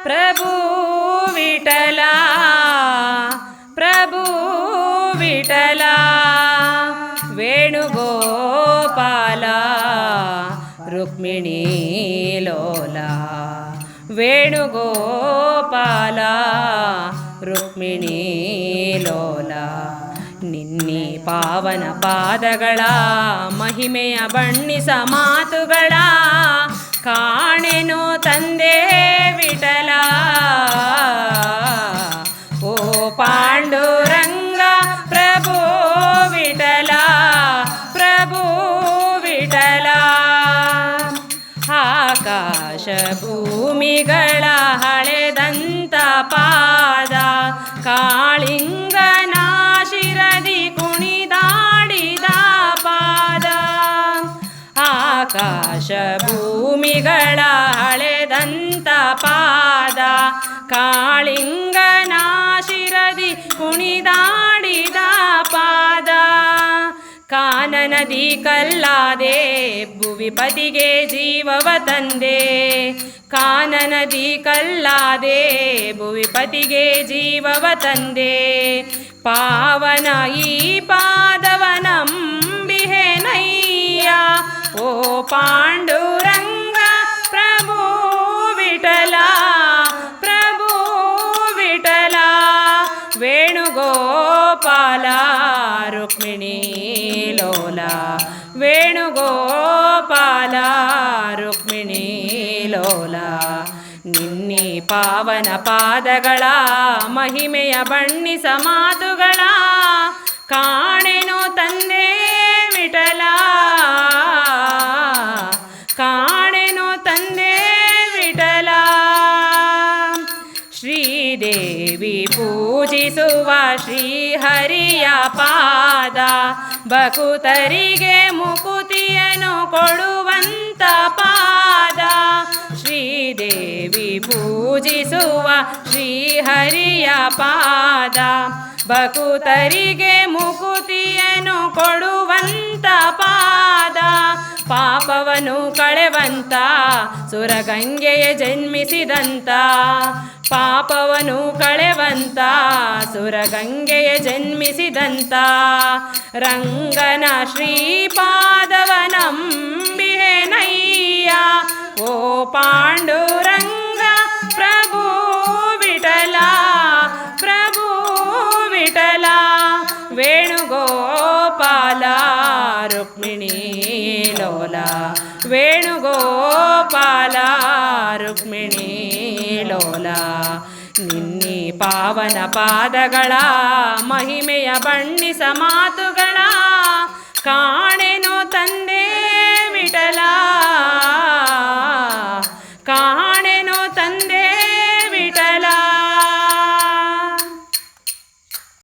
ಪ್ರಭು ವಿಠಲ ಪ್ರಭು ವಿಠಲ ವೇಣುಗೋಪಾಲ ರುಕ್ಮಿಣೀ ಲೋಲ ವೇಣುಗೋಪಾಲ ರುಕ್ಮಿಣೀ ಲೋಲ ನಿನ್ನಿ ಪಾವನ ಪಾದಗಳ ಮಹಿಮೆಯ ಬಣ್ಣಿಸ ಮಾತುಗಳ ಕಾಣೆನು ತಂದೆ ವಿಠಲ ಓ ಪಾಂಡುರಂಗ ಪ್ರಭು ವಿಠಲ ಪ್ರಭು ವಿಠಲ ಆಕಾಶ ಭೂಮಿಗಳ ಹಳೆದಂತ ಪಾದ ಕಾಳಿಂಗನ ಶಿರದಿ ಕುಣಿದಾಡಿದ ಪಾದ ಆಕಾಶ ಭೂಮಿಗಳ ಹಳೆದಂತ ಪಾದ ಕಾಳಿಂಗನ ಶಿರದಿ ಕುಣಿದಾಡಿದ ಪಾದ ಕಾನನದಿ ಕಲ್ಲಾದೆ ಭುವಿಪತಿಗೆ ಜೀವವ ತಂದೆ ಕಾನನದಿ ಕಲ್ಲಾದೆ ಭುವಿಪತಿಗೆ ಜೀವವ ತಂದೆ ಪಾವನ ಈ ಪಾದವನಂಬಿಹೆನಯ್ಯ ಓ ಪಾಂಡುರಂಗ ಪ್ರಭು ವಿಠಲ ಪ್ರಭು ವಿಠಲ ವೇಣುಗೋಪಾಲ ರುಕ್ಮಿಣೀ ಲೋಲ ವೇಣುಗೋಪಾಲ ರುಕ್ಮಿಣೀ ಲೋಲ ನಿನ್ನಿ ಪಾವನ ಪಾದಗಳ ಮಹಿಮೆಯ ಬಣ್ಣಿಸ ಮಾತುಗಳ ಕಾಣೆನು ತಂದೆ ವಿಠಲ ಕಾಣೆನು ತಂದೆ ವಿಠಲ ಶ್ರೀದೇವಿ ಪೂಜಿಸುವ ಶ್ರೀಹರಿಯ ಪಾದ ಭಕುತರಿಗೆ ಮುಕುತಿಯನ್ನು ಕೊಡುವಂತ ಪಾದ ಶ್ರೀದೇವಿ ಪೂಜಿಸುವ ಶ್ರೀಹರಿಯ ಪಾದ ಭಕುತರಿಗೆ ಮುಕುತಿಯನ್ನು ಕೊಡುವಂತ ಪಾದ ಪಾಪವನ್ನು ಕಳೆವಂತ ಸುರಗಂಗೆಯ ಜನ್ಮಿಸಿದಂತ ಪಾಪವನ್ನು ಕಳೆವಂತ ಸುರಗಂಗೆಯ ಜನ್ಮಿಸಿದಂತ ರಂಗನ ಶ್ರೀಪಾದವನಂಬಿಹೆನಯ್ಯ ಓ ಪಾಂಡುರಂಗ ಪ್ರಭು ವಿಠಲ ಪ್ರಭು ವಿಠಲ ವೇಣುಗೋಪಾಲ ರುಕ್ಮಿಣೀ ಲೋಲ ವೇಣುಗೋಪಾಲ ರುಕ್ಮಿಣೀ ಲೋಲ ನಿನ್ನಿ ಪಾವನ ಪಾದಗಳ ಮಹಿಮೆಯ ಬಣ್ಣಿಸ ಮಾತುಗಳ ಕಾಣೆನು ತಂದೆ ವಿಠಲ ಕಾಣೆನು ತಂದೆ